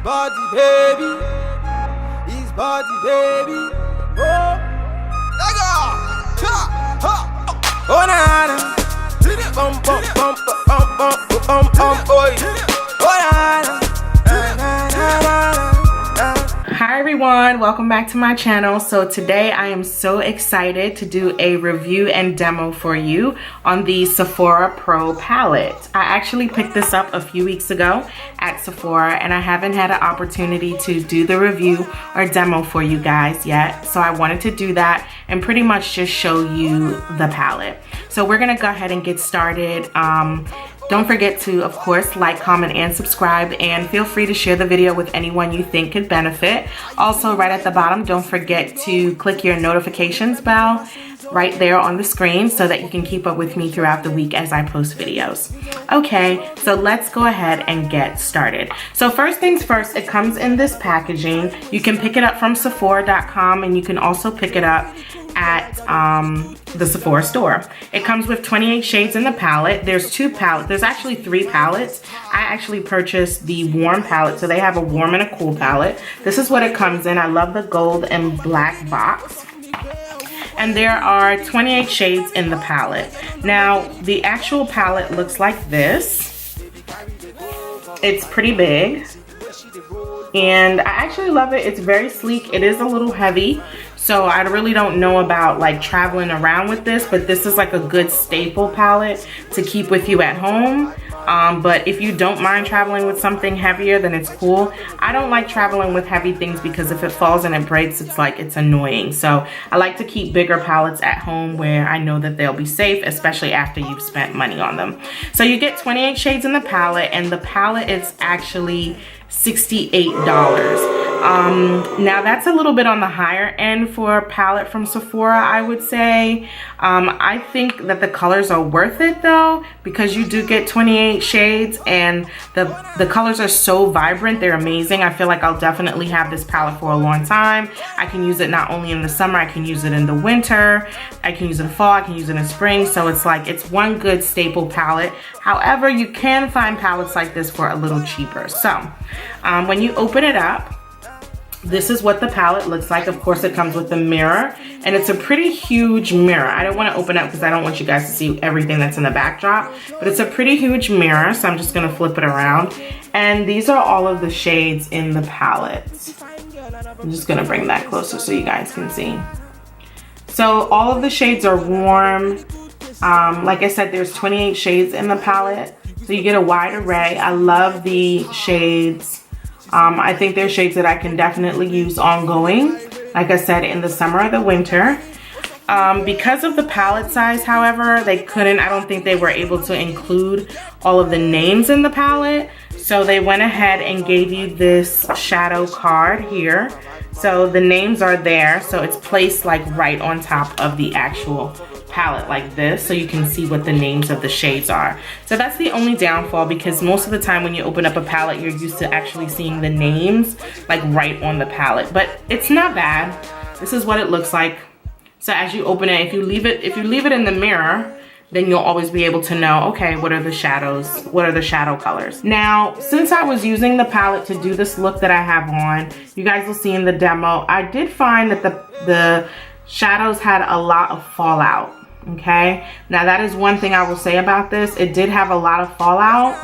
body, baby. His body, baby. Oh, Lega. Cha, ha. Oh, na na. Bum bum bum bum bum bum bum boy. Oh, na na. Hi everyone, welcome back to my channel. So today I am so excited to do a review and demo for you on the Sephora Pro palette. I actually picked this up a few weeks ago at Sephora and I haven't had an opportunity to do the review or demo for you guys yet. So I wanted to do that and pretty much just show you the palette. So we're gonna go ahead and get started. Don't forget to, of course, like, comment, and subscribe, and feel free to share the video with anyone you think could benefit. Also, right at the bottom, don't forget to click your notifications bell right there on the screen so that you can keep up with me throughout the week as I post videos. Okay, so let's go ahead and get started. So first things first, it comes in this packaging. You can pick it up from Sephora.com and you can also pick it up at the Sephora store. It comes with 28 shades in the palette. There's two palettes. There's actually 3 palettes. I actually purchased the warm palette, so they have a warm and a cool palette. This is what it comes in. I love the gold and black box. And there are 28 shades in the palette. Now, the actual palette looks like this. It's pretty big. And I actually love it. It's very sleek. It is a little heavy. So I really don't know about like traveling around with this, but this is like a good staple palette to keep with you at home. But if you don't mind traveling with something heavier, then it's cool. I don't like traveling with heavy things because if it falls and it breaks, it's annoying. So I like to keep bigger palettes at home where I know that they'll be safe, especially after you've spent money on them. So you get 28 shades in the palette, and the palette is actually $68. Now that's a little bit on the higher end for a palette from Sephora, I would say. I think that the colors are worth it though, because you do get 28 shades and the colors are so vibrant, they're amazing. I feel like I'll definitely have this palette for a long time. I can use it not only in the summer, I can use it in the winter, I can use it in fall, I can use it in spring. So it's like, it's one good staple palette. However, you can find palettes like this for a little cheaper. So when you open it up, this is what the palette looks like. Of course, it comes with a mirror, and it's a pretty huge mirror. I don't want to open it up because I don't want you guys to see everything that's in the backdrop, but it's a pretty huge mirror, so I'm just going to flip it around. And these are all of the shades in the palette. I'm just going to bring that closer so you guys can see. So all of the shades are warm. Like I said, there's 28 shades in the palette, so you get a wide array. I love the shades. I think they're shades that I can definitely use ongoing, like I said, in the summer or the winter. Because of the palette size, however, I don't think they were able to include all of the names in the palette. So they went ahead and gave you this shadow card here. So the names are there. So it's placed like right on top of the actual palette like this, so you can see what the names of the shades are. So that's the only downfall, because most of the time when you open up a palette, you're used to actually seeing the names like right on the palette, but it's not bad. This is what it looks like. So as you open it, if you leave it in the mirror, then you'll always be able to know, okay, what are the shadows? What are the shadow colors? Now, since I was using the palette to do this look that I have on, you guys will see in the demo, I did find that the shadows had a lot of fallout. Okay, now that is one thing I will say about this. It did have a lot of fallout.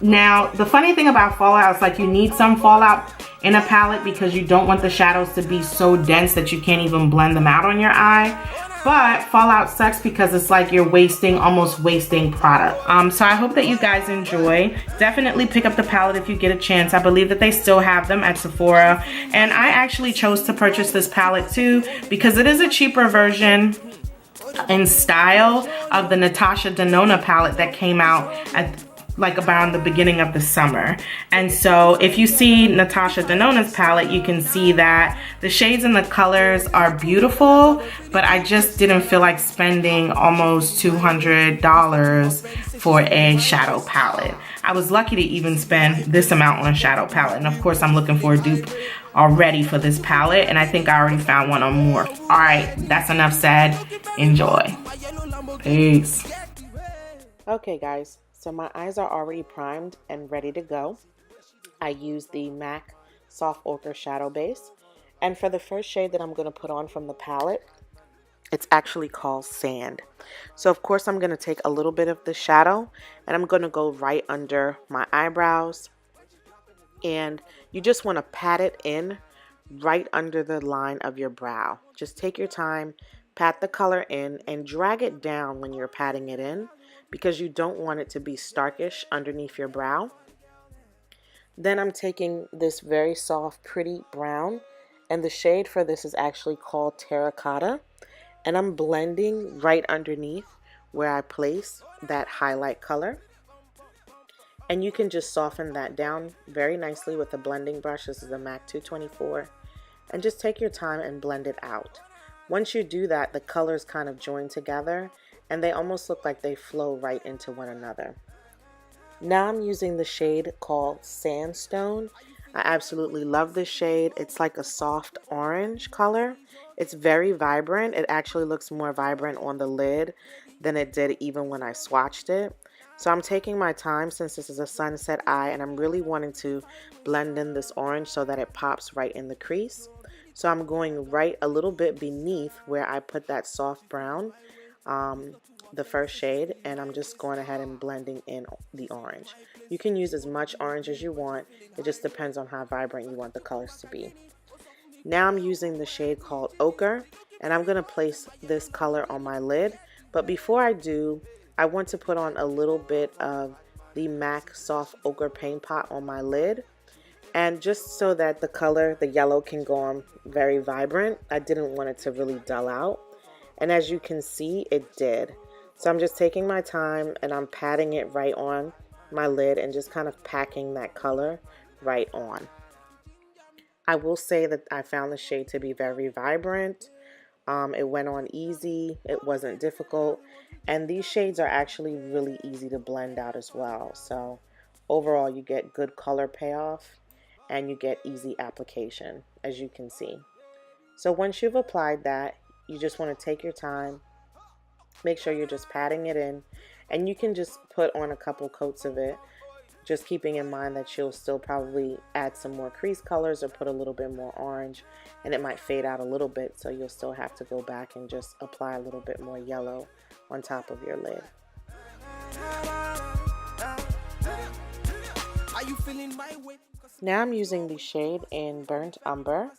Now the funny thing about fallout is like you need some fallout in a palette because you don't want the shadows to be so dense that you can't even blend them out on your eye. But fallout sucks because it's like you're almost wasting product. So I hope that you guys enjoy. Definitely pick up the palette if you get a chance. I believe that they still have them at Sephora. And I actually chose to purchase this palette too because it is a cheaper version in style of the Natasha Denona palette that came out at like around the beginning of the summer. And so if you see Natasha Denona's palette, you can see that the shades and the colors are beautiful, but I just didn't feel like spending almost $200 for a shadow palette. I was lucky to even spend this amount on a shadow palette. And of course, I'm looking for a dupe already for this palette, and I think I already found one or more. All right, that's enough said. Enjoy. Peace. Okay, guys. So my eyes are already primed and ready to go. I use the MAC Soft Ochre Shadow Base. And for the first shade that I'm going to put on from the palette, it's actually called Sand. So of course I'm going to take a little bit of the shadow and I'm going to go right under my eyebrows. And you just want to pat it in right under the line of your brow. Just take your time, pat the color in, and drag it down when you're patting it in because you don't want it to be starkish underneath your brow. Then I'm taking this very soft, pretty brown, and the shade for this is actually called Terracotta, and I'm blending right underneath where I place that highlight color. And you can just soften that down very nicely with a blending brush. This is a MAC 224. And just take your time and blend it out. Once you do that, the colors kind of join together and they almost look like they flow right into one another. Now I'm using the shade called Sandstone. I absolutely love this shade. It's like a soft orange color. It's very vibrant. It actually looks more vibrant on the lid than it did even when I swatched it. So I'm taking my time since this is a sunset eye and I'm really wanting to blend in this orange so that it pops right in the crease. So I'm going right a little bit beneath where I put that soft brown, the first shade, and I'm just going ahead and blending in the orange. You can use as much orange as you want. It just depends on how vibrant you want the colors to be. Now I'm using the shade called Ochre and I'm going to place this color on my lid. But before I do, I want to put on a little bit of the MAC Soft Ochre Paint Pot on my lid. And just so that the color, the yellow, can go on very vibrant, I didn't want it to really dull out. And as you can see, it did. So I'm just taking my time and I'm patting it right on my lid and just kind of packing that color right on. I will say that I found the shade to be very vibrant. It went on easy. It wasn't difficult. And these shades are actually really easy to blend out as well. So overall, you get good color payoff and you get easy application, as you can see. So once you've applied that, you just want to take your time. Make sure you're just patting it in. And you can just put on a couple coats of it, just keeping in mind that you'll still probably add some more crease colors or put a little bit more orange, and it might fade out a little bit, so you'll still have to go back and just apply a little bit more yellow on top of your lid. Now I'm using the shade in Burnt Umber,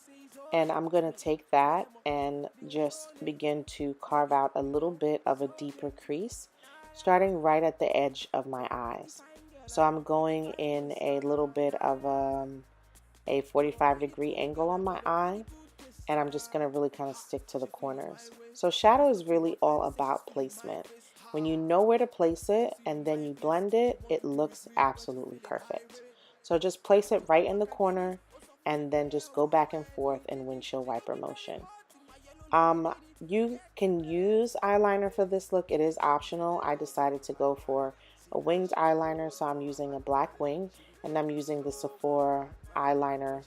and I'm going to take that and just begin to carve out a little bit of a deeper crease, starting right at the edge of my eyes. So I'm going in a little bit of a 45-degree angle on my eye, and I'm just going to really kind of stick to the corners. So shadow is really all about placement. When you know where to place it and then you blend it, it looks absolutely perfect. So just place it right in the corner and then just go back and forth in windshield wiper motion. You can use eyeliner for this look. It is optional. I decided to go for a winged eyeliner, so I'm using a black wing, and I'm using the Sephora eyeliner,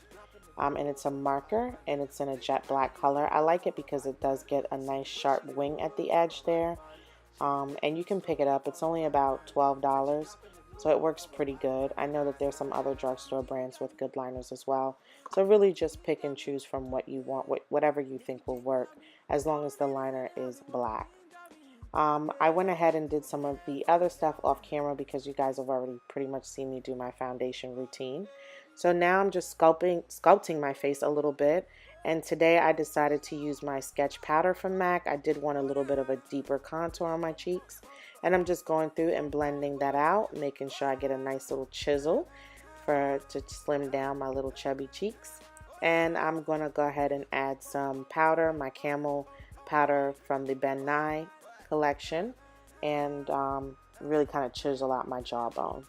and it's a marker, and it's in a jet black color. I like it because it does get a nice sharp wing at the edge there, and you can pick it up. It's only about $12, so it works pretty good. I know that there's some other drugstore brands with good liners as well, so really just pick and choose from what you want, whatever you think will work, as long as the liner is black. I went ahead and did some of the other stuff off camera because you guys have already pretty much seen me do my foundation routine. So now I'm just sculpting my face a little bit. And today I decided to use my sketch powder from MAC. I did want a little bit of a deeper contour on my cheeks. And I'm just going through and blending that out, making sure I get a nice little chisel to slim down my little chubby cheeks. And I'm going to go ahead and add some powder, my Camel powder from the Ben Nye collection, and really kind of chisel out my jawbone.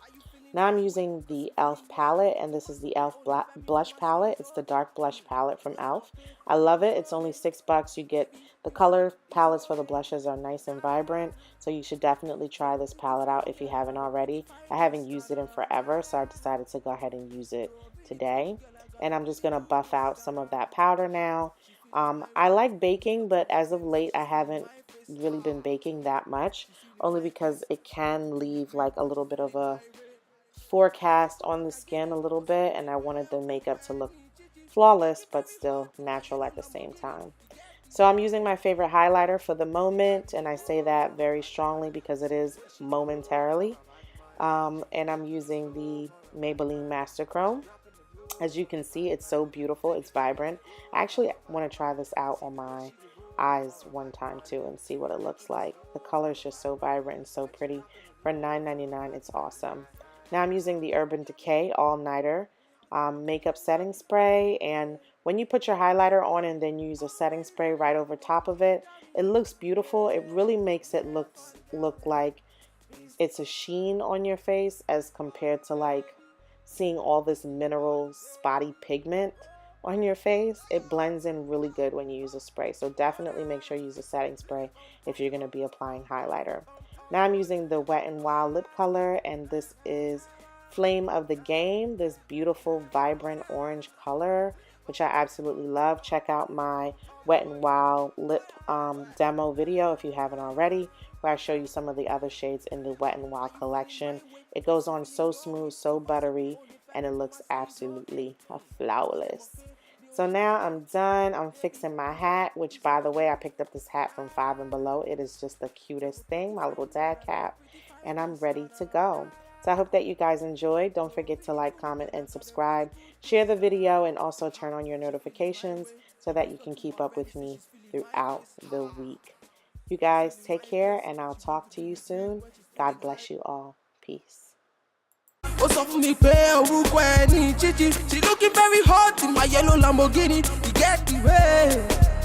Now I'm using the e.l.f. palette, and this is the e.l.f. blush palette. It's the dark blush palette from e.l.f. I love it. It's only $6. You get the color palettes for the blushes are nice and vibrant, so you should definitely try this palette out if you haven't already. I haven't used it in forever, so I decided to go ahead and use it today. And I'm just going to buff out some of that powder now. I like baking, but as of late I haven't really been baking that much, only because it can leave like a little bit of a forecast on the skin a little bit, and I wanted the makeup to look flawless but still natural at the same time. So I'm using my favorite highlighter for the moment, and I say that very strongly because it is momentarily. And I'm using the Maybelline Master Chrome. As you can see, it's so beautiful, it's vibrant. I actually want to try this out on my eyes one time too and see what it looks like. The color is just so vibrant and so pretty. For $9.99, it's awesome. Now I'm using the Urban Decay All Nighter makeup setting spray, and when you put your highlighter on and then you use a setting spray right over top of it, it looks beautiful. It really makes it look like it's a sheen on your face as compared to like seeing all this mineral spotty pigment on your face. It blends in really good when you use a spray, so definitely make sure you use a setting spray if you're going to be applying highlighter. Now I'm using the Wet n Wild lip color, and this is Flame of the Game, this beautiful vibrant orange color, which I absolutely love. Check out my Wet n Wild lip demo video if you haven't already, where I show you some of the other shades in the Wet n Wild collection. It goes on so smooth, so buttery, and it looks absolutely flawless. So now I'm done. I'm fixing my hat, which, by the way, I picked up this hat from Five and Below. It is just the cutest thing, my little dad cap, and I'm ready to go. So I hope that you guys enjoyed. Don't forget to like, comment, and subscribe. Share the video and also turn on your notifications so that you can keep up with me throughout the week. You guys take care, and I'll talk to you soon. God bless you all. Peace. Ó sọ fún mi pé orúkọ ẹ ní Chichi. She looking very hot in my yellow Lamborghini. You get the way.